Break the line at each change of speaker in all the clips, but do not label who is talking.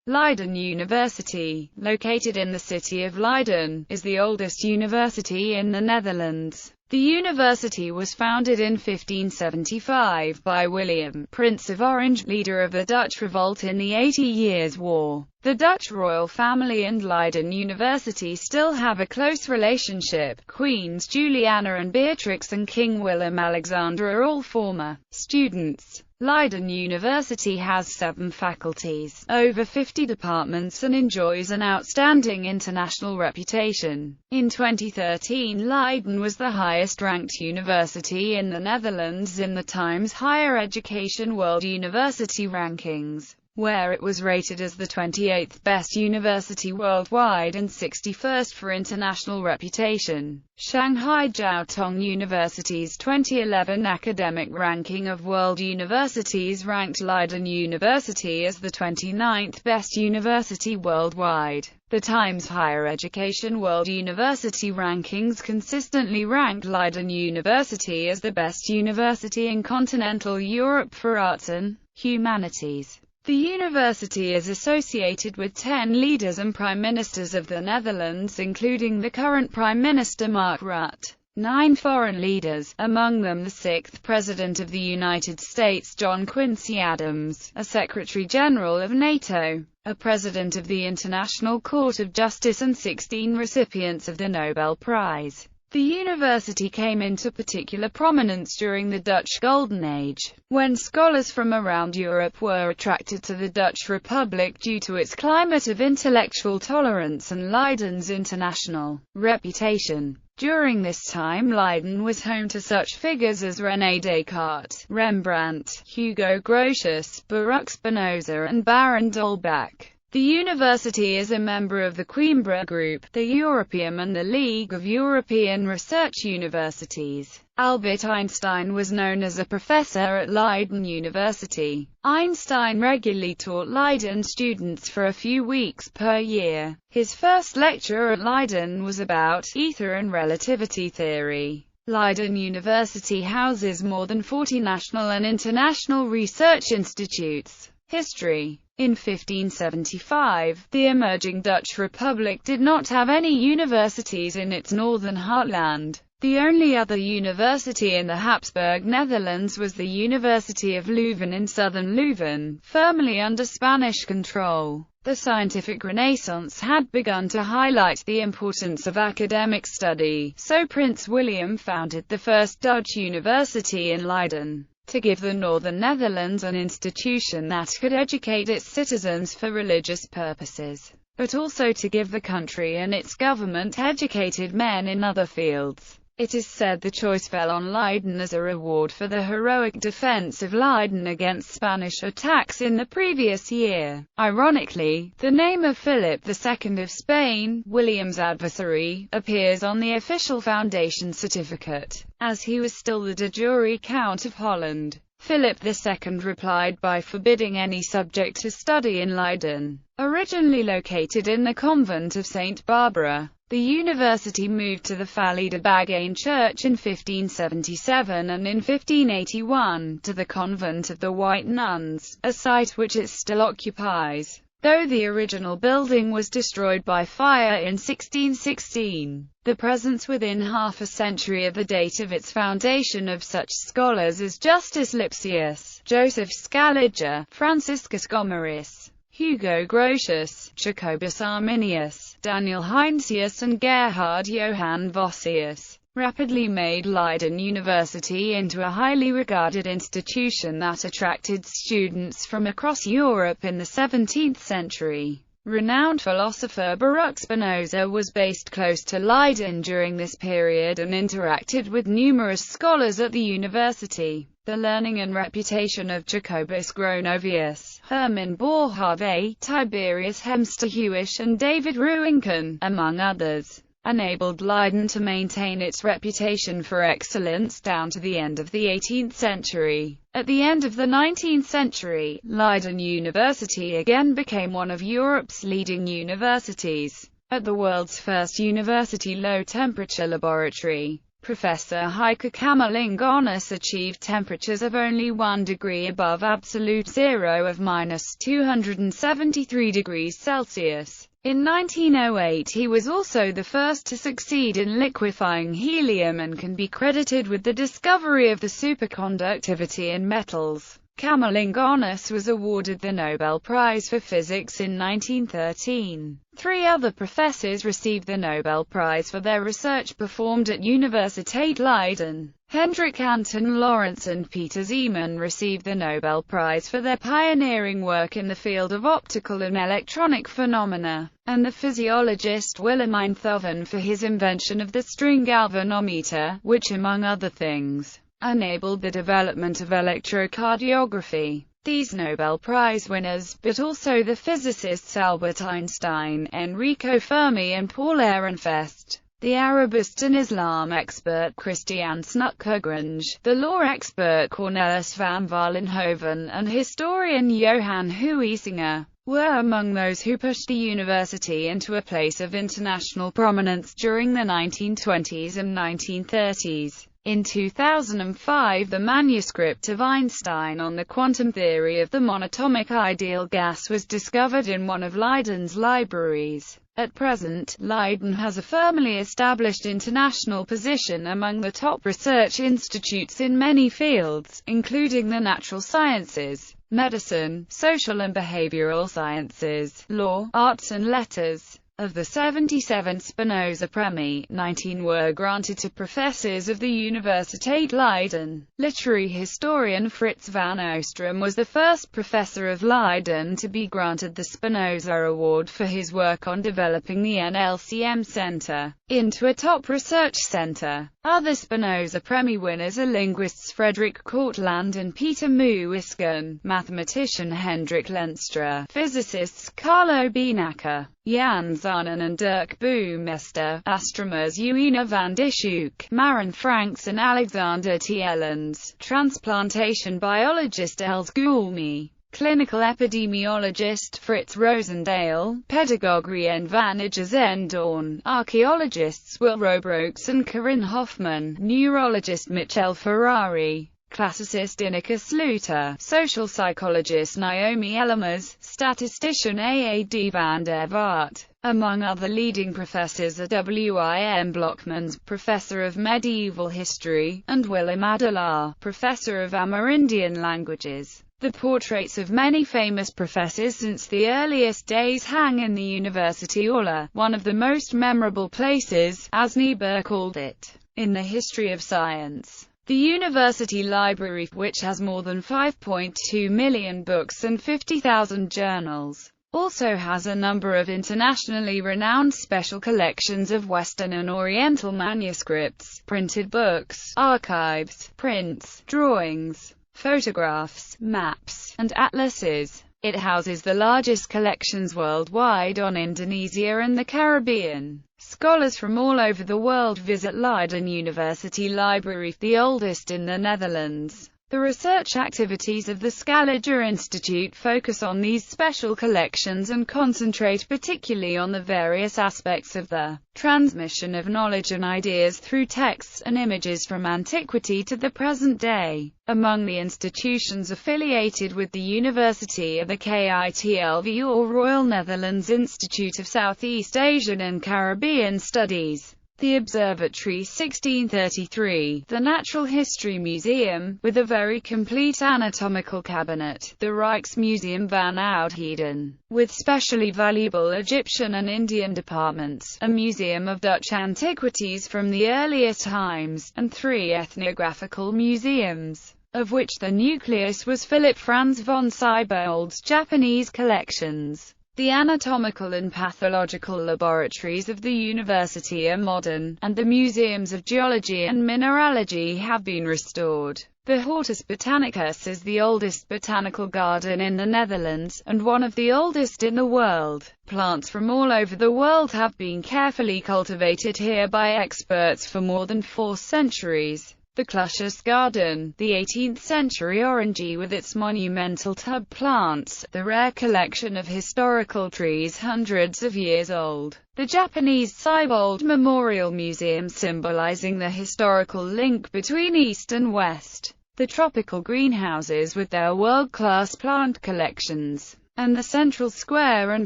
Leiden University, located in the city of Leiden, is the oldest university in the Netherlands. The university was founded in 1575 by William, Prince of Orange, leader of the Dutch revolt in the 80 Years' War. The Dutch royal family and Leiden University still have a close relationship. Queens Juliana and Beatrix and King Willem-Alexander are all former students. Leiden University has 7 faculties, over 50 departments and enjoys an outstanding international reputation. In 2013, Leiden was the highest-ranked university in the Netherlands in the Times Higher Education World University Rankings, where it was rated as the 28th best university worldwide and 61st for international reputation. Shanghai Jiao Tong University's 2011 academic ranking of world universities ranked Leiden University as the 29th best university worldwide. The Times Higher Education World University Rankings consistently ranked Leiden University as the best university in continental Europe for arts and humanities. The university is associated with 10 leaders and prime ministers of the Netherlands, including the current Prime Minister Mark Rutte. 9 foreign leaders, among them the 6th President of the United States John Quincy Adams, a Secretary-General of NATO, a President of the International Court of Justice and 16 recipients of the Nobel Prize. The university came into particular prominence during the Dutch Golden Age, when scholars from around Europe were attracted to the Dutch Republic due to its climate of intellectual tolerance and Leiden's international reputation. During this time, Leiden was home to such figures as René Descartes, Rembrandt, Hugo Grotius, Baruch Spinoza and Baron d'Holbach. The university is a member of the Coimbra Group, the Europeum and the League of European Research Universities. Albert Einstein was known as a professor at Leiden University. Einstein regularly taught Leiden students for a few weeks per year. His first lecture at Leiden was about ether and relativity theory. Leiden University houses more than 40 national and international research institutes. History. In 1575, the emerging Dutch Republic did not have any universities in its northern heartland. The only other university in the Habsburg Netherlands was the University of Leuven in southern Leuven, firmly under Spanish control. The scientific Renaissance had begun to highlight the importance of academic study, so Prince William founded the first Dutch university in Leiden, to give the northern Netherlands an institution that could educate its citizens for religious purposes, but also to give the country and its government educated men in other fields. It is said the choice fell on Leiden as a reward for the heroic defense of Leiden against Spanish attacks in the previous year. Ironically, the name of Philip II of Spain, William's adversary, appears on the official foundation certificate, as he was still the de jure Count of Holland. Philip II replied by forbidding any subject to study in Leiden. Originally located in the convent of St. Barbara, the university moved to the Valley de Bagane Church in 1577 and in 1581 to the convent of the White Nuns, a site which it still occupies, though the original building was destroyed by fire in 1616. The presence within half a century of the date of its foundation of such scholars as Justus Lipsius, Joseph Scaliger, Franciscus Gomarus, Hugo Grotius, Jacobus Arminius, Daniel Heinsius and Gerhard Johann Vossius, rapidly made Leiden University into a highly regarded institution that attracted students from across Europe in the 17th century. Renowned philosopher Baruch Spinoza was based close to Leiden during this period and interacted with numerous scholars at the university. The learning and reputation of Jacobus Gronovius, Hermann Boerhaave, Tiberius Hemsterhuis and David Ruincken, among others, enabled Leiden to maintain its reputation for excellence down to the end of the 18th century. At the end of the 19th century, Leiden University again became one of Europe's leading universities. At the world's first university low-temperature laboratory, Professor Heike Kamerlingh-Onnes achieved temperatures of only 1 degree above absolute zero of -273 degrees Celsius. In 1908 he was also the first to succeed in liquefying helium and can be credited with the discovery of the superconductivity in metals. Kamerlingh-Onnes was awarded the Nobel Prize for Physics in 1913. 3 other professors received the Nobel Prize for their research performed at Universität Leiden. Hendrik Anton Lorentz and Peter Zeeman received the Nobel Prize for their pioneering work in the field of optical and electronic phenomena, and the physiologist Willem Einthoven for his invention of the string galvanometer, which among other things, enabled the development of electrocardiography. These Nobel Prize winners, but also the physicists Albert Einstein, Enrico Fermi and Paul Ehrenfest, the Arabist and Islam expert Christian Snukkergrange, the law expert Cornelis van Vollenhoven, and historian Johan Huizinga, were among those who pushed the university into a place of international prominence during the 1920s and 1930s. In 2005, the manuscript of Einstein on the quantum theory of the monatomic ideal gas was discovered in one of Leiden's libraries. At present, Leiden has a firmly established international position among the top research institutes in many fields, including the natural sciences, medicine, social and behavioral sciences, law, arts and letters. Of the 77 Spinoza Premi, 19 were granted to professors of the Universität Leiden. Literary historian Fritz van Oostrom was the first professor of Leiden to be granted the Spinoza Award for his work on developing the NLCM Center into a top research center. Other Spinoza Premi winners are linguists Frederick Kortland and Peter Muisken, mathematician Hendrik Lenstra, physicists Carlo Bienacker, Jan Zanen and Dirk Boomester, astronomers Uena van Dishoek, Maren Franks and Alexander T. Ellens, transplantation biologist Els Goulmy, clinical epidemiologist Fritz Rosendale, pedagogue Rien van Zendorn, archaeologists Will Robrooks and Corinne Hoffman, neurologist Michel Ferrari, classicist Ineke Sluiter, social psychologist Naomi Ellemers, statistician A.A.D. van der Vaart. Among other leading professors are W.I.M. Blockmans, professor of medieval history, and Willem Adelaar, professor of Amerindian languages. The portraits of many famous professors since the earliest days hang in the University Aula, one of the most memorable places, as Niebuhr called it, in the history of science. The University Library, which has more than 5.2 million books and 50,000 journals, also has a number of internationally renowned special collections of Western and Oriental manuscripts, printed books, archives, prints, drawings, photographs, maps, and atlases. It houses the largest collections worldwide on Indonesia and the Caribbean. Scholars from all over the world visit Leiden University Library, the oldest in the Netherlands. The research activities of the Scaliger Institute focus on these special collections and concentrate particularly on the various aspects of the transmission of knowledge and ideas through texts and images from antiquity to the present day. Among the institutions affiliated with the university are the KITLV or Royal Netherlands Institute of Southeast Asian and Caribbean Studies, the Observatory 1633, the Natural History Museum, with a very complete anatomical cabinet, the Rijksmuseum van Oudheden, with specially valuable Egyptian and Indian departments, a museum of Dutch antiquities from the earliest times, and 3 ethnographical museums, of which the nucleus was Philip Franz von Siebold's Japanese collections. The anatomical and pathological laboratories of the university are modern, and the museums of geology and mineralogy have been restored. The Hortus Botanicus is the oldest botanical garden in the Netherlands, and one of the oldest in the world. Plants from all over the world have been carefully cultivated here by experts for more than 4 centuries. The Clusius Garden, the 18th-century orangery with its monumental tub plants, the rare collection of historical trees hundreds of years old. The Japanese Seibold Memorial Museum symbolizing the historical link between East and West. The tropical greenhouses with their world-class plant collections. And the Central Square and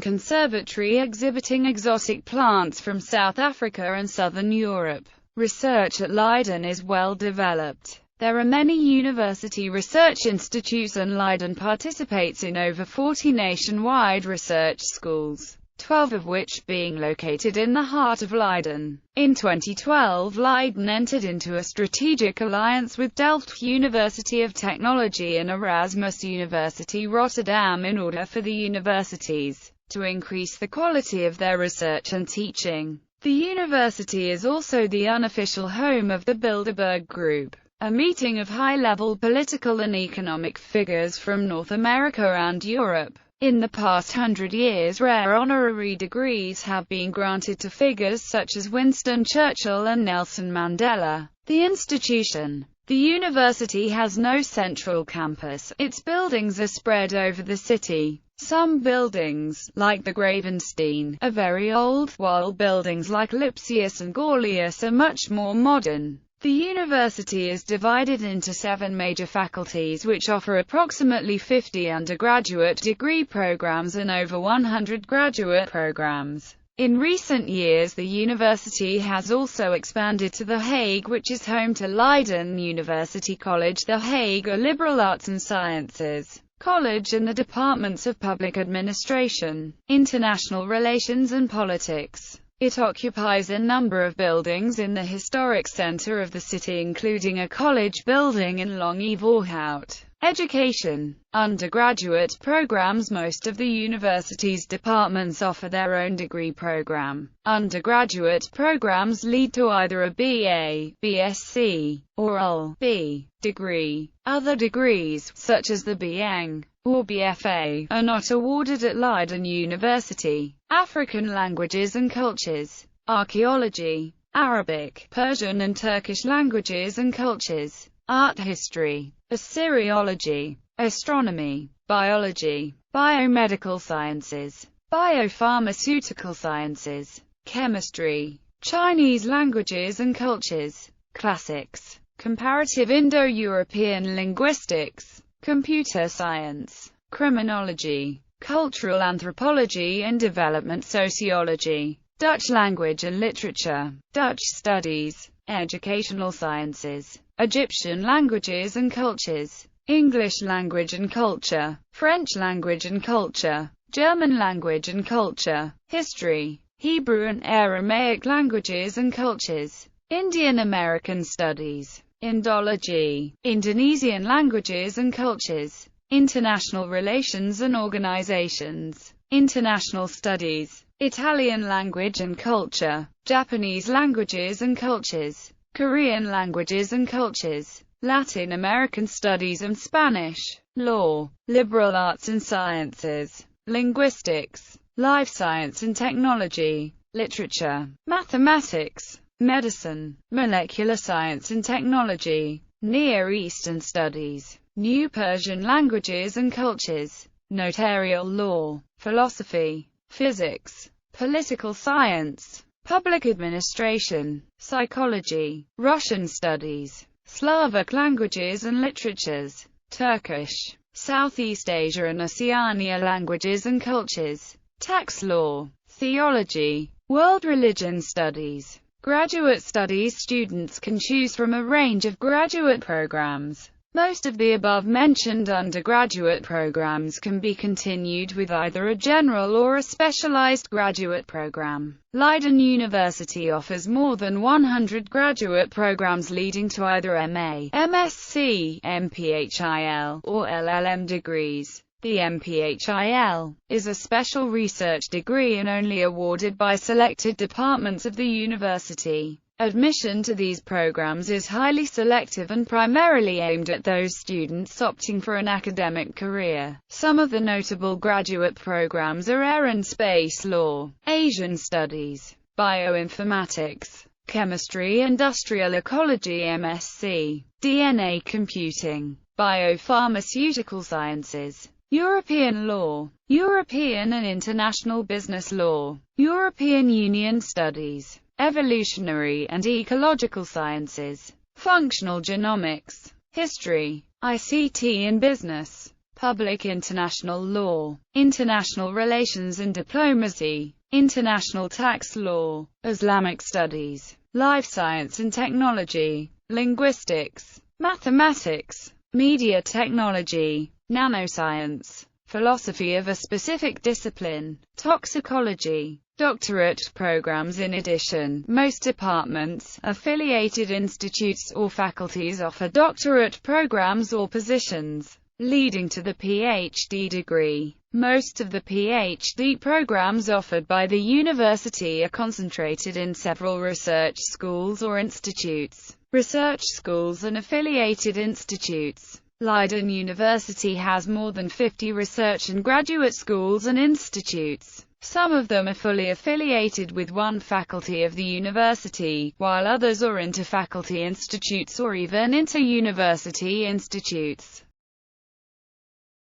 Conservatory exhibiting exotic plants from South Africa and Southern Europe. Research at Leiden is well developed. There are many university research institutes and Leiden participates in over 40 nationwide research schools, 12 of which being located in the heart of Leiden. In 2012, Leiden entered into a strategic alliance with Delft University of Technology and Erasmus University Rotterdam in order for the universities to increase the quality of their research and teaching. The university is also the unofficial home of the Bilderberg Group, a meeting of high-level political and economic figures from North America and Europe. In the past 100 years, rare honorary degrees have been granted to figures such as Winston Churchill and Nelson Mandela. The institution. The university has no central campus. Its buildings are spread over the city. Some buildings, like the Gravenstein, are very old, while buildings like Lipsius and Gorlius are much more modern. The university is divided into 7 major faculties which offer approximately 50 undergraduate degree programs and over 100 graduate programs. In recent years the university has also expanded to The Hague, which is home to Leiden University College, The Hague, a liberal arts and sciences college, and the departments of public administration, international relations and politics. It occupies a number of buildings in the historic center of the city, including a college building in Longe-Voorhout. Education. Undergraduate programs. Most of the university's departments offer their own degree program. Undergraduate programs lead to either a BA, BSc, or LB degree. Other degrees, such as the BEng or BFA, are not awarded at Leiden University. African languages and cultures. Archaeology, Arabic, Persian and Turkish languages and cultures. Art history, Assyriology, astronomy, biology, biomedical sciences, biopharmaceutical sciences, chemistry, Chinese languages and cultures, classics, comparative Indo-European linguistics, computer science, criminology, cultural anthropology and development sociology, Dutch language and literature, Dutch studies, educational sciences, Egyptian languages and cultures, English language and culture, French language and culture, German language and culture, history, Hebrew and Aramaic languages and cultures, Indian American studies, Indology, Indonesian languages and cultures, international relations and organizations, international studies, Italian language and culture, Japanese languages and cultures, Korean languages and cultures, Latin American studies and Spanish, law, liberal arts and sciences, linguistics, life science and technology, literature, mathematics, medicine, molecular science and technology, Near Eastern studies, New Persian languages and cultures, notarial law, philosophy, physics, political science, public administration, psychology, Russian studies, Slavic languages and literatures, Turkish, Southeast Asia and Oceania languages and cultures, tax law, theology, world religion studies. Graduate studies. Students can choose from a range of graduate programs. Most of the above-mentioned undergraduate programs can be continued with either a general or a specialized graduate program. Leiden University offers more than 100 graduate programs leading to either MA, MSc, MPhil, or LLM degrees. The MPhil is a special research degree and only awarded by selected departments of the university. Admission to these programs is highly selective and primarily aimed at those students opting for an academic career. Some of the notable graduate programs are Air and Space Law, Asian Studies, Bioinformatics, Chemistry, Industrial Ecology MSc, DNA Computing, Biopharmaceutical Sciences, European Law, European and International Business Law, European Union Studies, Evolutionary and Ecological Sciences, Functional Genomics, History, ICT and Business, Public International Law, International Relations and Diplomacy, International Tax Law, Islamic Studies, Life Science and Technology, Linguistics, Mathematics, Media Technology, Nanoscience, Philosophy of a specific discipline, Toxicology, doctorate programs. In addition, most departments, affiliated institutes or faculties offer doctorate programs or positions, leading to the PhD degree. Most of the PhD programs offered by the university are concentrated in several research schools or institutes, research schools and affiliated institutes. Leiden University has more than 50 research and graduate schools and institutes. Some of them are fully affiliated with one faculty of the university, while others are inter-faculty institutes or even inter-university institutes.